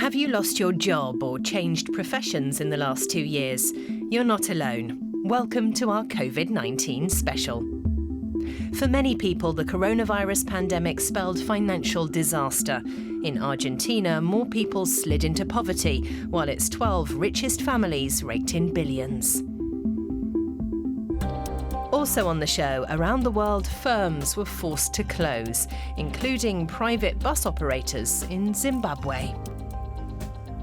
Have you lost your job or changed professions in the last 2 years? You're not alone. Welcome to our COVID-19 special. For many people, the coronavirus pandemic spelled financial disaster. In Argentina, more people slid into poverty, while its 12 richest families raked in billions. Also on the show, around the world, firms were forced to close, including private bus operators in Zimbabwe.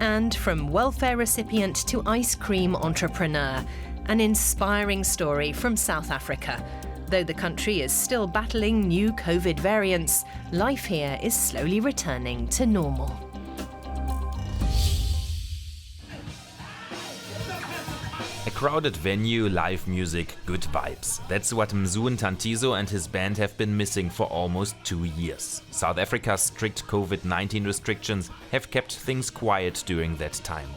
And from welfare recipient to ice cream entrepreneur, an inspiring story from South Africa. Though the country is still battling new COVID variants, life here is slowly returning to normal. A crowded venue, live music, good vibes. That's what Mzu Ntantizo and his band have been missing for almost 2 years. South Africa's strict COVID-19 restrictions have kept things quiet during that time.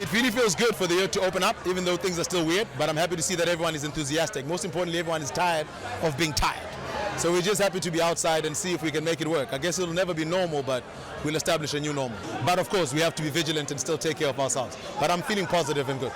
It really feels good for the year to open up, even though things are still weird, but I'm happy to see that everyone is enthusiastic. Most importantly, everyone is tired of being tired. So we're just happy to be outside and see if we can make it work. I guess it'll never be normal, but we'll establish a new normal. But of course, we have to be vigilant and still take care of ourselves. But I'm feeling positive and good.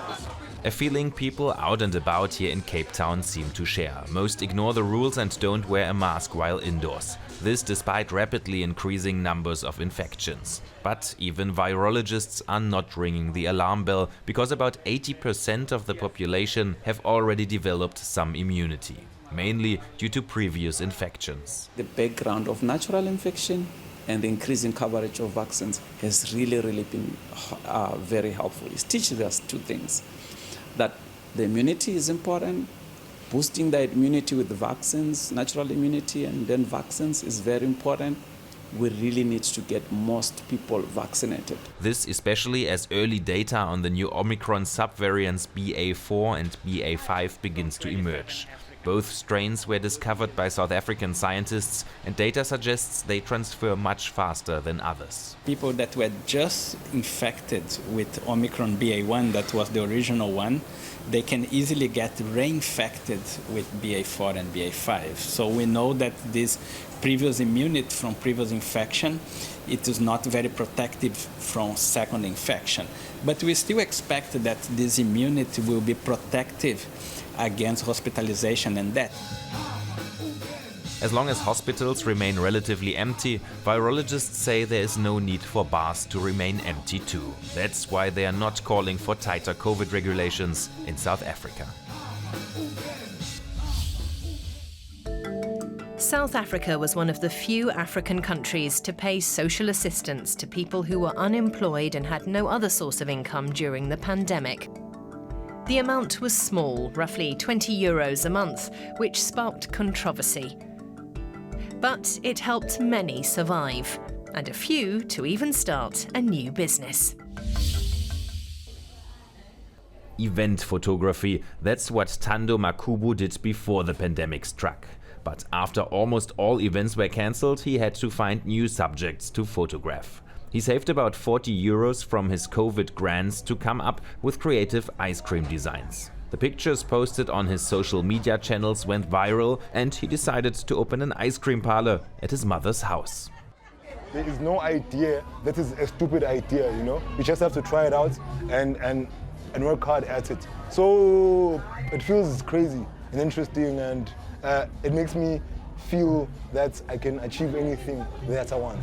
A feeling people out and about here in Cape Town seem to share. Most ignore the rules and don't wear a mask while indoors. This despite rapidly increasing numbers of infections. But even virologists are not ringing the alarm bell, because about 80% of the population have already developed some immunity, mainly due to previous infections. The background of natural infection and the increasing coverage of vaccines has really been very helpful. It teaches us two things: that the immunity is important, boosting the immunity with the vaccines, natural immunity, and then vaccines is very important. We really need to get most people vaccinated. This especially as early data on the new Omicron subvariants BA4 and BA5 begins to emerge. Both strains were discovered by South African scientists, and data suggests they transfer much faster than others. People that were just infected with Omicron BA1, that was the original one, they can easily get reinfected with BA4 and BA5. So we know that this previous immunity from previous infection, it is not very protective from second infection. But we still expect that this immunity will be protective against hospitalization and death. As long as hospitals remain relatively empty, virologists say there is no need for bars to remain empty too. That's why they are not calling for tighter COVID regulations in South Africa. South Africa was one of the few African countries to pay social assistance to people who were unemployed and had no other source of income during the pandemic. The amount was small, roughly €20 a month, which sparked controversy. But it helped many survive, and a few to even start a new business. Event photography, that's what Thando Makubu did before the pandemic struck. But after almost all events were cancelled, he had to find new subjects to photograph. He saved about €40 from his COVID grants to come up with creative ice cream designs. The pictures posted on his social media channels went viral, and he decided to open an ice cream parlor at his mother's house. There is no idea that is a stupid idea, you know? You just have to try it out and work hard at it. So it feels crazy and interesting, and it makes me feel that I can achieve anything that I want.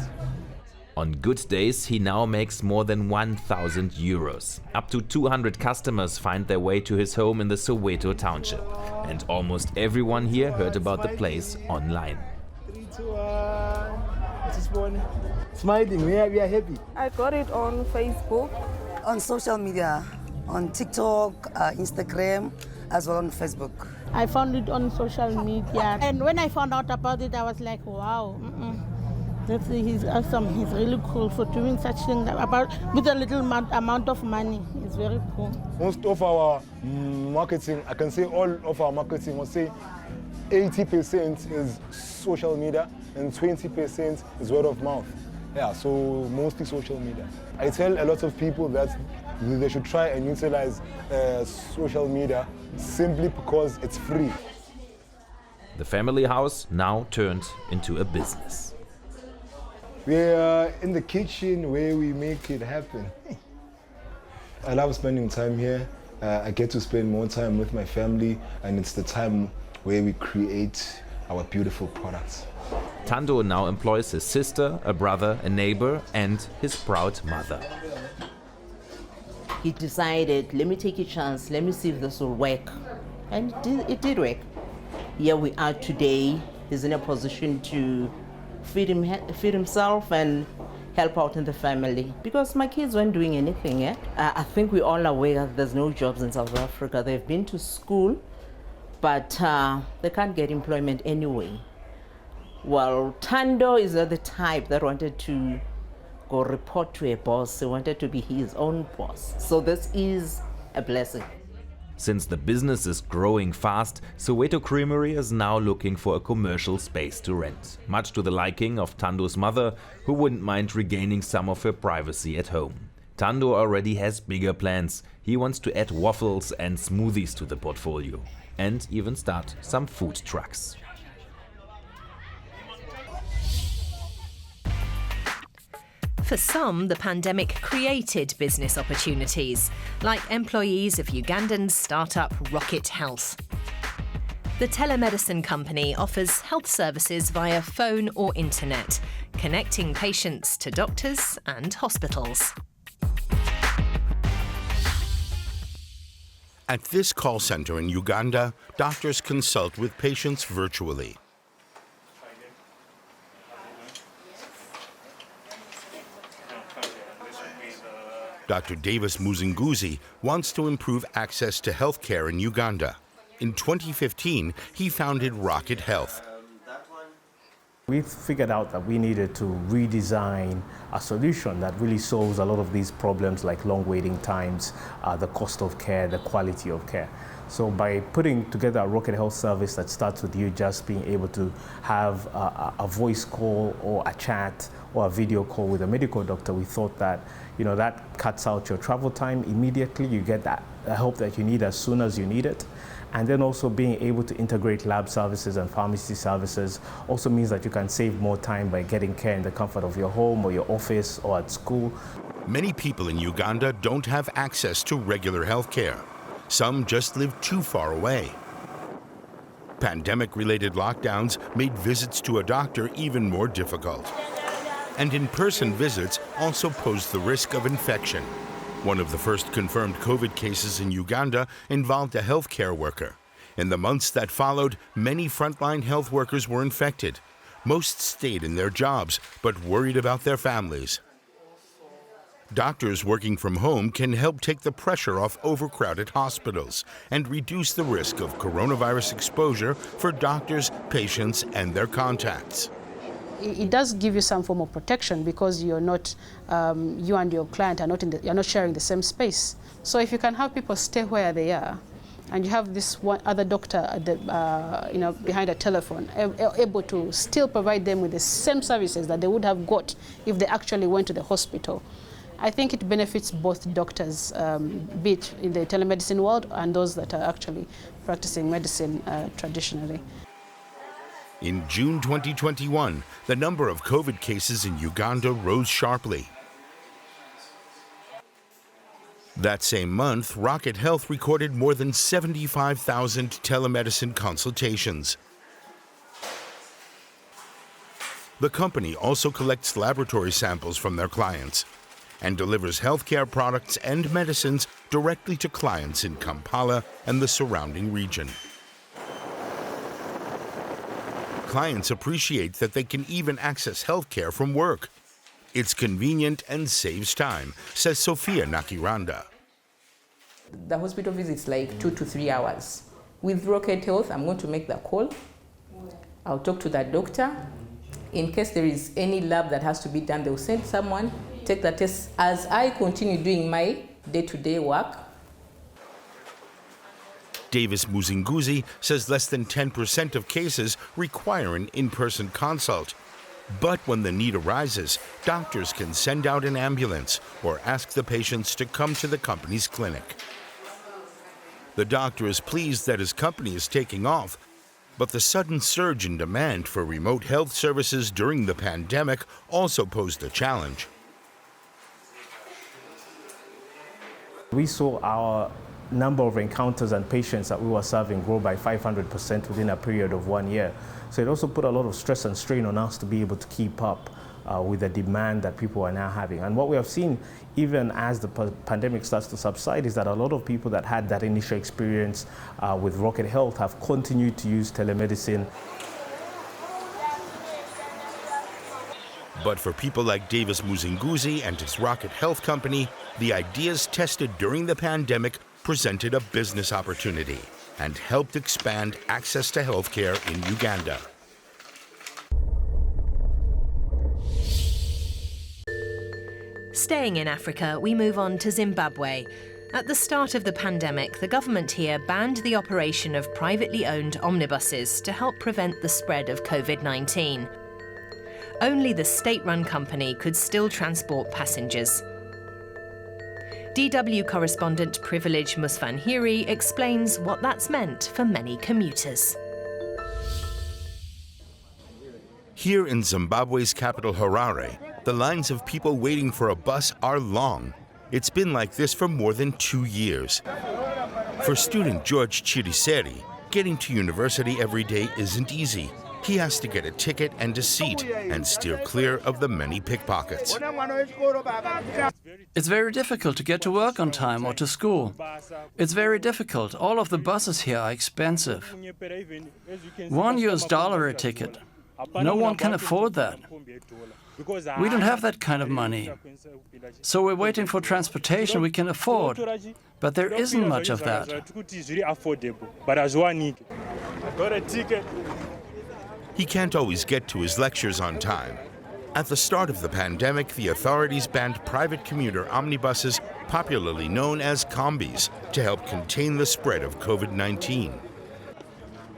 On good days, he now makes more than €1,000. Up to 200 customers find their way to his home in the Soweto township. And almost everyone here heard about the place online. 3, 2, 1. Smiling, we are happy. I got it on Facebook. On social media, on TikTok, Instagram, as well on Facebook. I found it on social media. And when I found out about it, I was like, wow. He's awesome. He's really cool for doing such things with a little amount of money. It's very cool. Most of our marketing, I can say all of our marketing, I'll say 80% is social media and 20% is word of mouth. Yeah, so mostly social media. I tell a lot of people that they should try and utilize social media simply because it's free. The family house now turned into a business. We're in the kitchen where we make it happen. I love spending time here. I get to spend more time with my family, and it's the time where we create our beautiful products. Thando now employs his sister, a brother, a neighbor, and his proud mother. He decided, let me take a chance, let me see if this will work. And it did work. Here we are today. He's in a position to feed himself and help out in the family. Because my kids weren't doing anything yet. I think we're all aware that there's no jobs in South Africa. They've been to school, but they can't get employment anyway. Well, Thando is not the type that wanted to go report to a boss. He wanted to be his own boss. So this is a blessing. Since the business is growing fast, Soweto Creamery is now looking for a commercial space to rent, much to the liking of Thando's mother, who wouldn't mind regaining some of her privacy at home. Thando already has bigger plans. He wants to add waffles and smoothies to the portfolio, and even start some food trucks. For some, the pandemic created business opportunities, like employees of Ugandan startup Rocket Health. The telemedicine company offers health services via phone or internet, connecting patients to doctors and hospitals. At this call center in Uganda, doctors consult with patients virtually. Dr. Davis Muzinguzi wants to improve access to health care in Uganda. In 2015, he founded Rocket Health. We figured out that we needed to redesign a solution that really solves a lot of these problems, like long waiting times, the cost of care, the quality of care. So by putting together a Rocket Health service that starts with you just being able to have a voice call or a chat or a video call with a medical doctor, we thought that that cuts out your travel time immediately. You get that help that you need as soon as you need it. And then also being able to integrate lab services and pharmacy services also means that you can save more time by getting care in the comfort of your home or your office or at school. Many people in Uganda don't have access to regular health care. Some just live too far away. Pandemic-related lockdowns made visits to a doctor even more difficult. And in-person visits also posed the risk of infection. One of the first confirmed COVID cases in Uganda involved a healthcare worker. In the months that followed, many frontline health workers were infected. Most stayed in their jobs, but worried about their families. Doctors working from home can help take the pressure off overcrowded hospitals and reduce the risk of coronavirus exposure for doctors, patients, and their contacts. It does give you some form of protection because you're not, you and your client are you're not sharing the same space. So if you can have people stay where they are, and you have this one other doctor at the, behind a telephone, able to still provide them with the same services that they would have got if they actually went to the hospital, I think it benefits both doctors, be it in the telemedicine world and those that are actually practicing medicine traditionally. In June 2021, the number of COVID cases in Uganda rose sharply. That same month, Rocket Health recorded more than 75,000 telemedicine consultations. The company also collects laboratory samples from their clients and delivers healthcare products and medicines directly to clients in Kampala and the surrounding region. Clients appreciate that they can even access healthcare from work. It's convenient and saves time, says Sophia Nakiranda. The hospital visit's like 2 to 3 hours. With Rocket Health, I'm going to make the call. I'll talk to that doctor. In case there is any lab that has to be done, they'll send someone, take the test as I continue doing my day-to-day work. Davis Muzinguzi says less than 10% of cases require an in-person consult. But when the need arises, doctors can send out an ambulance or ask the patients to come to the company's clinic. The doctor is pleased that his company is taking off, But the sudden surge in demand for remote health services during the pandemic also posed a challenge. We saw our number of encounters and patients that we were serving grow by 500% within a period of 1 year. So it also put a lot of stress and strain on us to be able to keep up with the demand that people are now having. And what we have seen, even as the pandemic starts to subside, is that a lot of people that had that initial experience with Rocket Health have continued to use telemedicine. But for people like Davis Muzinguzi and his Rocket Health company, the ideas tested during the pandemic presented a business opportunity and helped expand access to healthcare in Uganda. Staying in Africa, we move on to Zimbabwe. At the start of the pandemic, the government here banned the operation of privately owned omnibuses to help prevent the spread of COVID-19. Only the state-run company could still transport passengers. DW correspondent Privilege Musfanhiri explains what that's meant for many commuters. Here in Zimbabwe's capital, Harare, the lines of people waiting for a bus are long. It's been like this for more than 2 years. For student George Chiriseri, getting to university every day isn't easy. He has to get a ticket and a seat and steer clear of the many pickpockets. It's very difficult to get to work on time or to school. It's very difficult. All of the buses here are expensive. $1 a ticket. No one can afford that. We don't have that kind of money. So we're waiting for transportation we can afford, but there isn't much of that. He can't always get to his lectures on time. At the start of the pandemic, the authorities banned private commuter omnibuses, popularly known as combis, to help contain the spread of COVID-19.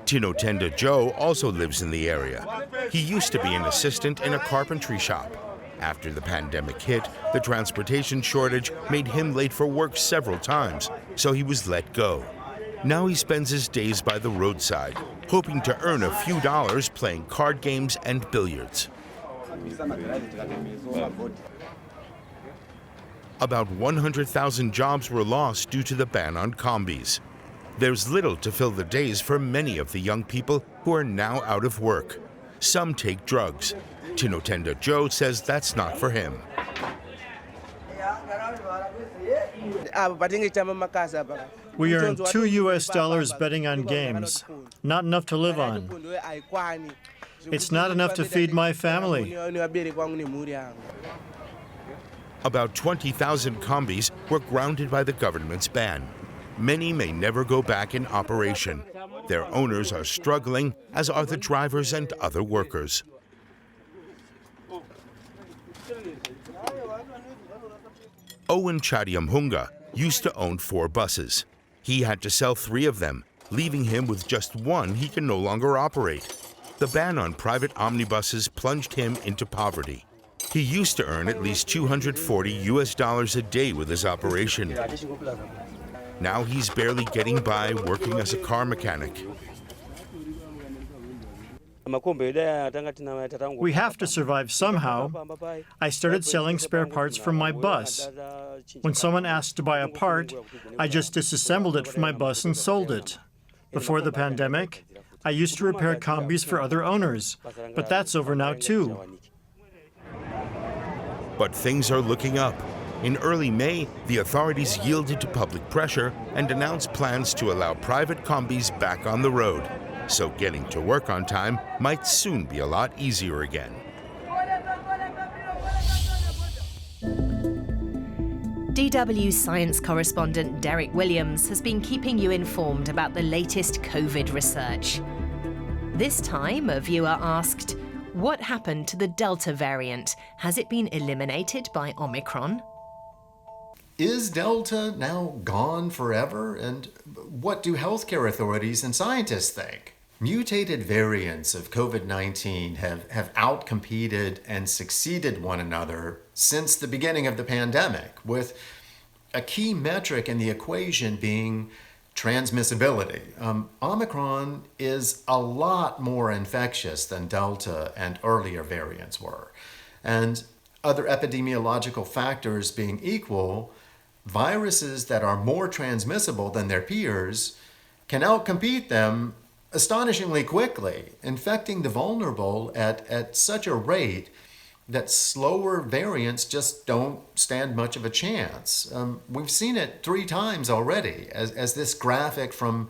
Tinotenda Joe also lives in the area. He used to be an assistant in a carpentry shop. After the pandemic hit, the transportation shortage made him late for work several times, so he was let go. Now he spends his days by the roadside, hoping to earn a few dollars playing card games and billiards. About 100,000 jobs were lost due to the ban on combis. There's little to fill the days for many of the young people who are now out of work. Some take drugs. Tinotenda Joe says that's not for him. We earn $2 betting on games. Not enough to live on. It's not enough to feed my family. About 20,000 combis were grounded by the government's ban. Many may never go back in operation. Their owners are struggling, as are the drivers and other workers. Owen Chadiamhunga used to own 4 buses. He had to sell 3 of them, leaving him with just one he can no longer operate. The ban on private omnibuses plunged him into poverty. He used to earn at least $240 a day with his operation. Now he's barely getting by working as a car mechanic. We have to survive somehow. I started selling spare parts from my bus. When someone asked to buy a part, I just disassembled it from my bus and sold it. Before the pandemic, I used to repair combis for other owners, but that's over now too. But things are looking up. In early May, the authorities yielded to public pressure and announced plans to allow private combis back on the road. So getting to work on time might soon be a lot easier again. DW science correspondent Derek Williams has been keeping you informed about the latest COVID research. This time, a viewer asked, what happened to the Delta variant? Has it been eliminated by Omicron? Is Delta now gone forever? And what do healthcare authorities and scientists think? Mutated variants of COVID-19 have outcompeted and succeeded one another since the beginning of the pandemic, with a key metric in the equation being transmissibility. Omicron is a lot more infectious than Delta and earlier variants were. And other epidemiological factors being equal, viruses that are more transmissible than their peers can outcompete them astonishingly quickly, infecting the vulnerable at such a rate that slower variants just don't stand much of a chance. We've seen it 3 times already, as this graphic from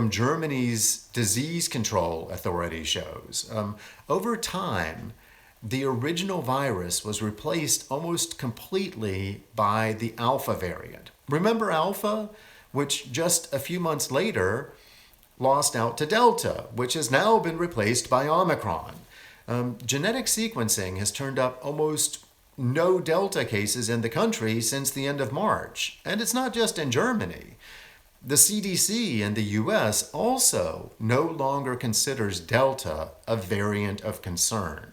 Germany's disease control authority shows. Over time, the original virus was replaced almost completely by the Alpha variant. Remember Alpha, which just a few months later lost out to Delta, which has now been replaced by Omicron. Genetic sequencing has turned up almost no Delta cases in the country since the end of March. And it's not just in Germany. The CDC in the US also no longer considers Delta a variant of concern.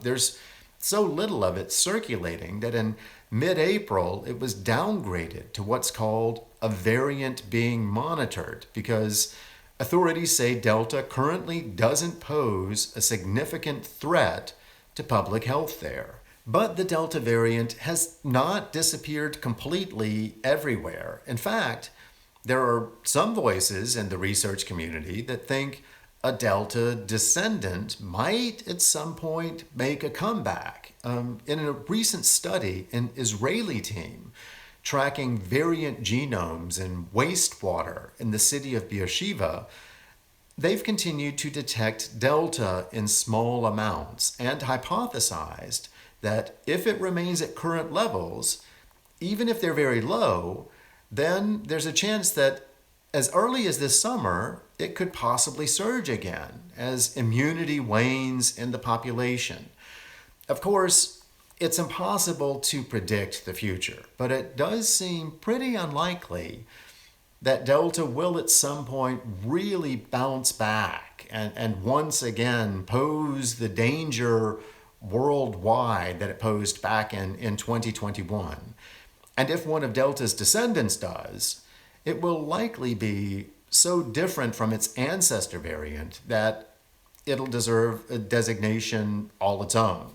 There's so little of it circulating that in mid-April it was downgraded to what's called a variant being monitored because authorities say Delta currently doesn't pose a significant threat to public health there. But the Delta variant has not disappeared completely everywhere. In fact, there are some voices in the research community that think a Delta descendant might at some point make a comeback. In a recent study, an Israeli team tracking variant genomes in wastewater in the city of Beersheba, they've continued to detect Delta in small amounts and hypothesized that if it remains at current levels, even if they're very low, then there's a chance that as early as this summer, it could possibly surge again as immunity wanes in the population. Of course, it's impossible to predict the future, but it does seem pretty unlikely that Delta will at some point really bounce back and once again pose the danger worldwide that it posed back in 2021. And if one of Delta's descendants does, it will likely be so different from its ancestor variant that it'll deserve a designation all its own.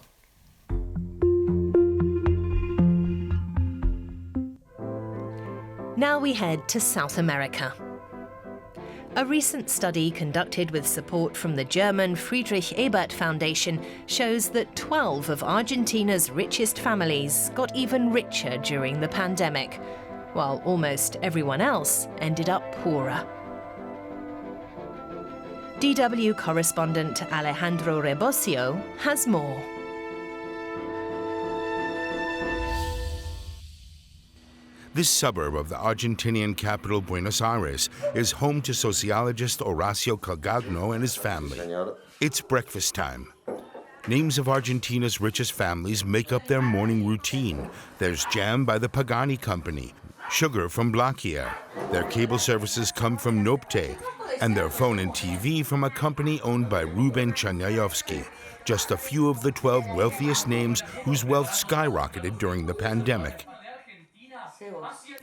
Now we head to South America. A recent study conducted with support from the German Friedrich Ebert Foundation shows that 12 of Argentina's richest families got even richer during the pandemic, while almost everyone else ended up poorer. DW correspondent Alejandro Rebosio has more. This suburb of the Argentinian capital, Buenos Aires, is home to sociologist Horacio Calgagno and his family. It's breakfast time. Names of Argentina's richest families make up their morning routine. There's jam by the Pagani Company, sugar from Blaquier. Their cable services come from Nopte, and their phone and TV from a company owned by Ruben Chanyayovsky, just a few of the 12 wealthiest names whose wealth skyrocketed during the pandemic.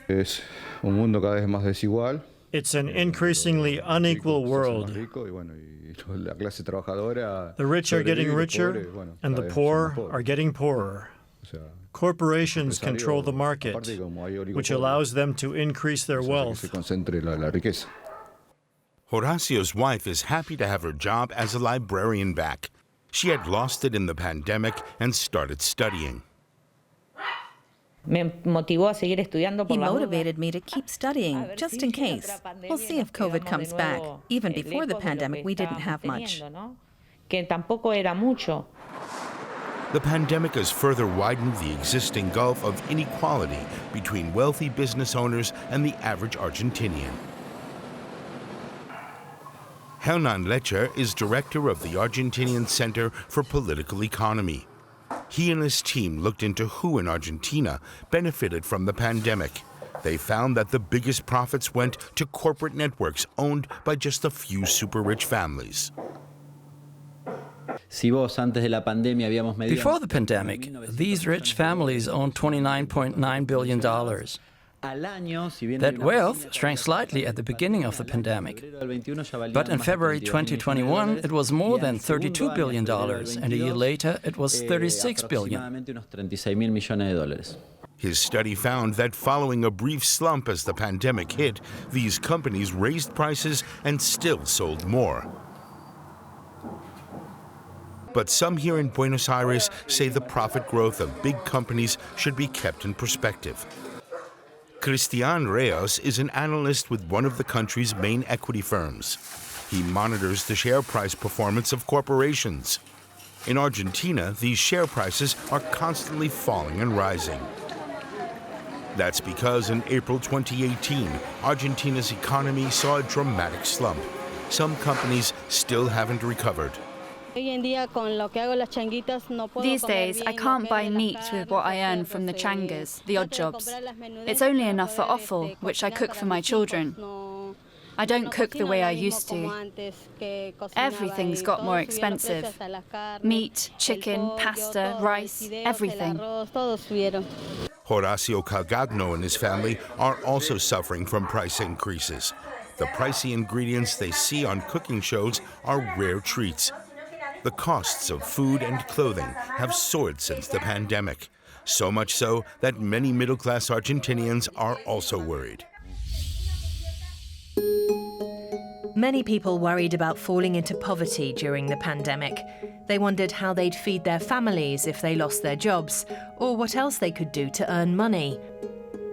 Es un mundo cada vez más desigual. It's an increasingly unequal world. The rich are getting richer, and the poor are getting poorer. Corporations control the market, which allows them to increase their wealth. Horacio's wife is happy to have her job as a librarian back. She had lost it in the pandemic and started studying. He motivated me to keep studying, just in case. We'll see if COVID comes back. Even before the pandemic, we didn't have much. The pandemic has further widened the existing gulf of inequality between wealthy business owners and the average Argentinian. Hernan Lecher is director of the Argentinian Center for Political Economy. He and his team looked into who in Argentina benefited from the pandemic. They found that the biggest profits went to corporate networks owned by just a few super-rich families. Before the pandemic, these rich families owned $29.9 billion. That wealth shrank slightly at the beginning of the pandemic. But in February 2021, it was more than $32 billion, and a year later, it was $36 billion. His study found that following a brief slump as the pandemic hit, these companies raised prices and still sold more. But some here in Buenos Aires say the profit growth of big companies should be kept in perspective. Cristian Reyes is an analyst with one of the country's main equity firms. He monitors the share price performance of corporations. In Argentina, these share prices are constantly falling and rising. That's because in April 2018, Argentina's economy saw a dramatic slump. Some companies still haven't recovered. These days, I can't buy meat with what I earn from the changas, the odd jobs. It's only enough for offal, which I cook for my children. I don't cook the way I used to. Everything's got more expensive. Meat, chicken, pasta, rice, everything. Horacio Calgagno and his family are also suffering from price increases. The pricey ingredients they see on cooking shows are rare treats. The costs of food and clothing have soared since the pandemic, so much so that many middle-class Argentinians are also worried. Many people worried about falling into poverty during the pandemic. They wondered how they'd feed their families if they lost their jobs, or what else they could do to earn money.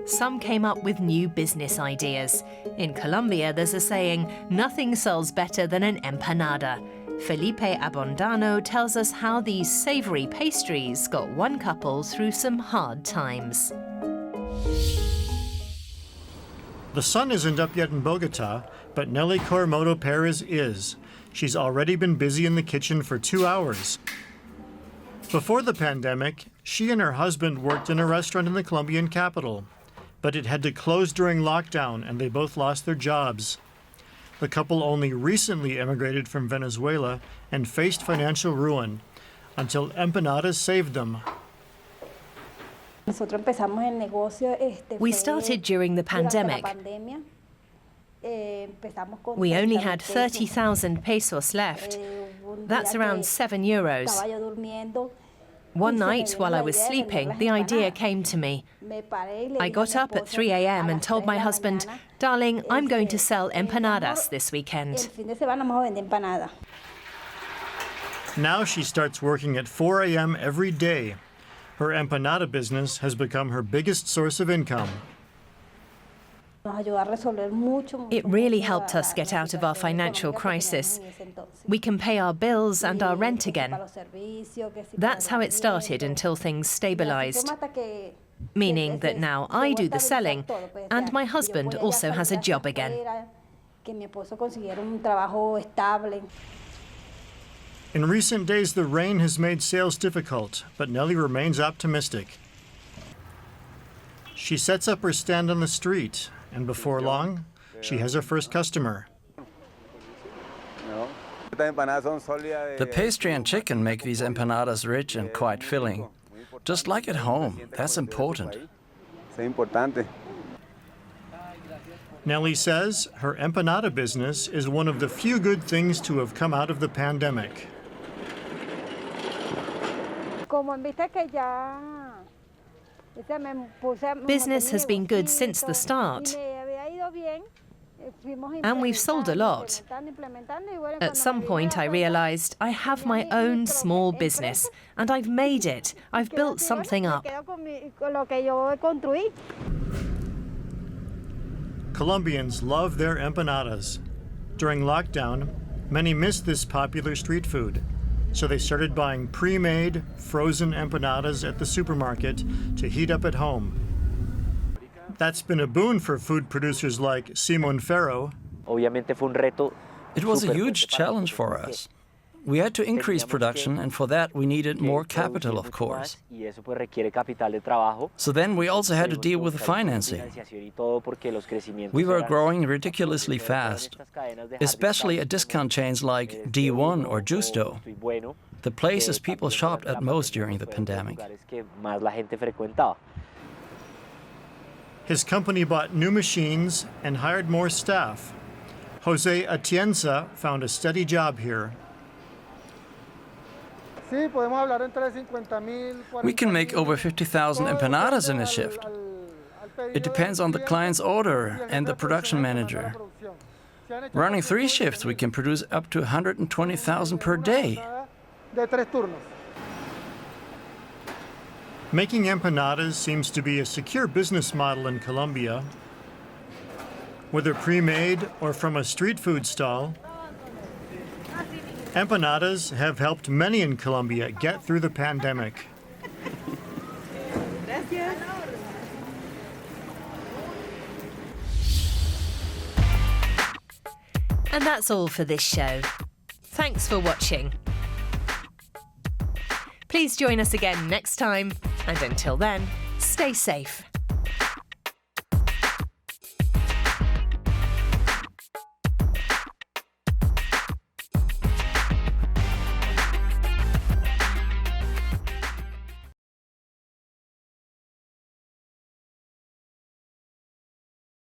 Some came up with new business ideas. In Colombia, there's a saying, nothing sells better than an empanada. Felipe Abondano tells us how these savoury pastries got one couple through some hard times. The sun isn't up yet in Bogota, but Nelly Cormoto Perez is. She's already been busy in the kitchen for 2 hours. Before the pandemic, she and her husband worked in a restaurant in the Colombian capital, but it had to close during lockdown and they both lost their jobs. The couple only recently immigrated from Venezuela and faced financial ruin until empanadas saved them. We started during the pandemic. We only had 30,000 pesos left. That's around €7. One night, while I was sleeping, the idea came to me. I got up at 3 a.m. and told my husband, "Darling, I'm going to sell empanadas this weekend." Now she starts working at 4 a.m. every day. Her empanada business has become her biggest source of income. It really helped us get out of our financial crisis. We can pay our bills and our rent again. That's how it started until things stabilized. Meaning that now I do the selling and my husband also has a job again. In recent days, the rain has made sales difficult, but Nelly remains optimistic. She sets up her stand on the street, and before long, she has her first customer. The pastry and chicken make these empanadas rich and quite filling. Just like at home, that's important. Nelly says her empanada business is one of the few good things to have come out of the pandemic. Business has been good since the start. And we've sold a lot. At some point I realized I have my own small business and I've made it. I've built something up. Colombians love their empanadas. During lockdown, many missed this popular street food, so they started buying pre-made, frozen empanadas at the supermarket to heat up at home. That's been a boon for food producers like Simon Ferro. It was a huge challenge for us. We had to increase production, and for that we needed more capital, of course. So then we also had to deal with the financing. We were growing ridiculously fast, especially at discount chains like D1 or Justo, the places people shopped at most during the pandemic. His company bought new machines and hired more staff. Jose Atienza found a steady job here. We can make over 50,000 empanadas in a shift. It depends on the client's order and the production manager. Running 3 shifts, we can produce up to 120,000 per day. Making empanadas seems to be a secure business model in Colombia. Whether pre-made or from a street food stall, empanadas have helped many in Colombia get through the pandemic. And that's all for this show. Thanks for watching. Please join us again next time, and until then, stay safe.